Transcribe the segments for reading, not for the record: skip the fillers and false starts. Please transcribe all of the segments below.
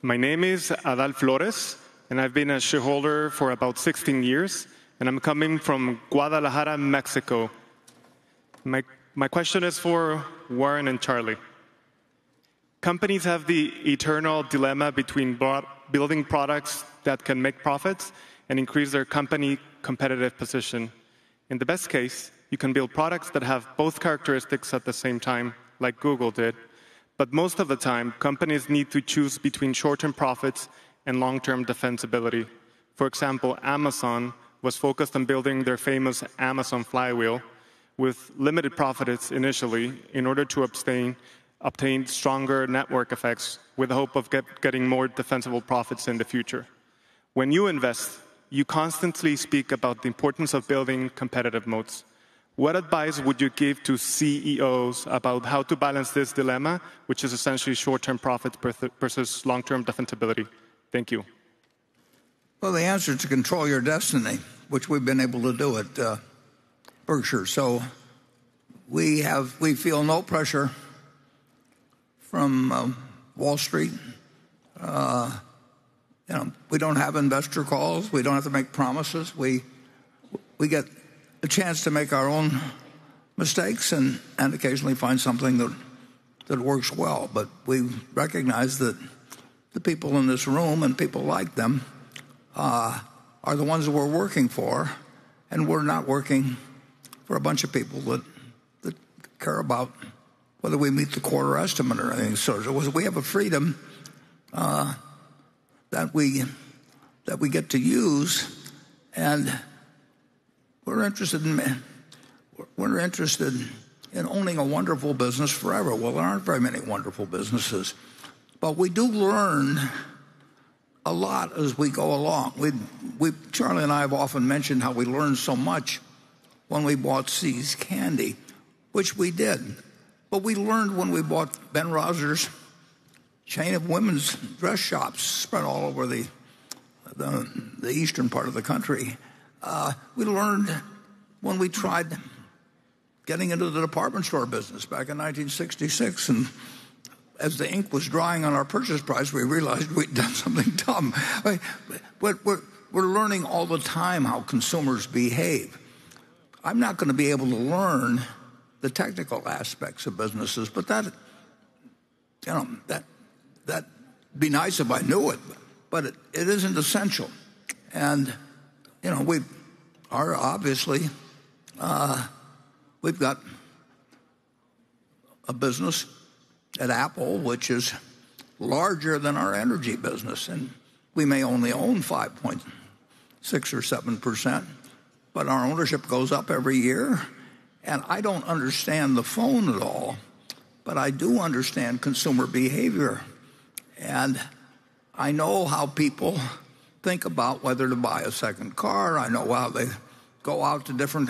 My name is Adal Flores, and I've been a shareholder for about 16 years, and I'm coming from Guadalajara, Mexico. My question is for Warren and Charlie. Companies have the eternal dilemma between building products that can make profits and increase their company competitive position. In the best case, you can build products that have both characteristics at the same time, like Google did. But most of the time, companies need to choose between short-term profits and long-term defensibility. For example, Amazon was focused on building their famous Amazon flywheel with limited profits initially in order to obtain stronger network effects with the hope of getting more defensible profits in the future. When you invest, you constantly speak about the importance of building competitive moats. What advice would you give to CEOs about how to balance this dilemma, which is essentially short-term profits versus long-term defensibility? Thank you. Well, the answer is to control your destiny, which we've been able to do at Berkshire. So we feel no pressure from Wall Street. We don't have investor calls. We don't have to make promises. We get a chance to make our own mistakes and occasionally find something that works well. But we recognize that the people in this room and people like them are the ones that we're working for, and we're not working for a bunch of people that care about whether we meet the quarter estimate or anything. So we have a freedom that we get to use, and we're interested in owning a wonderful business forever. Well, there aren't very many wonderful businesses, but we do learn a lot as we go along. Charlie and I have often mentioned how we learned so much when we bought See's Candy, which we did. But we learned when we bought Ben Rogers' chain of women's dress shops spread all over the eastern part of the country. We learned when we tried getting into the department store business back in 1966, and as the ink was drying on our purchase price, we realized we'd done something dumb. We're learning all the time how consumers behave. I'm not going to be able to learn the technical aspects of businesses, but that'd be nice if I knew it, but it isn't essential. And we are obviously we've got a business at Apple which is larger than our energy business, and we may only own 5.6 or 7%, but our ownership goes up every year. And I don't understand the phone at all, but I do understand consumer behavior. And I know how people think about whether to buy a second car. I know how they go out to different...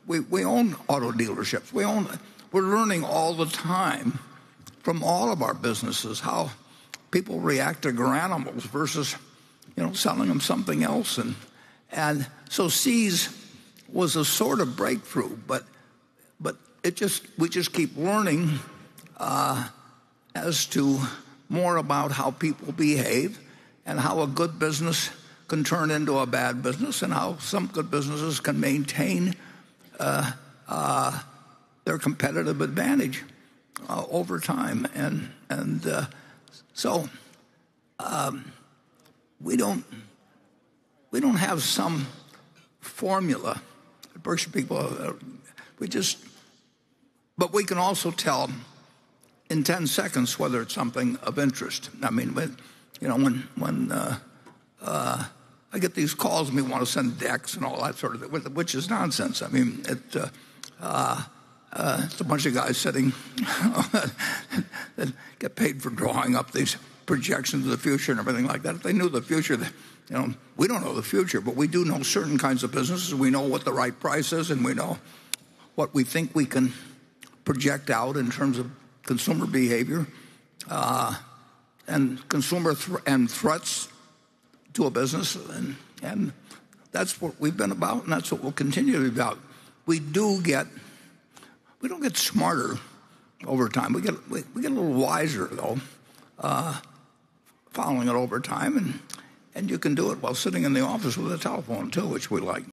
We own auto dealerships. We're learning all the time from all of our businesses how people react to granimals versus selling them something else. And so See's was a sort of breakthrough, but we just keep learning as to more about how people behave and how a good business can turn into a bad business and how some good businesses can maintain their competitive advantage over time. So we don't have some formula. Berkshire people, but we can also tell in 10 seconds whether it's something of interest. I mean, when I get these calls and we want to send decks and all that sort of thing, which is nonsense. I mean, it's a bunch of guys sitting that get paid for drawing up these projections of the future and everything like that. If they knew the future, we don't know the future, but we do know certain kinds of businesses. We know what the right price is, and we know what we think we can project out in terms of consumer behavior and consumer and threats to a business, and that's what we've been about, and that's what we'll continue to be about. We don't get smarter over time. We get a little wiser though. following it over time, and you can do it while sitting in the office with a telephone too, which we like.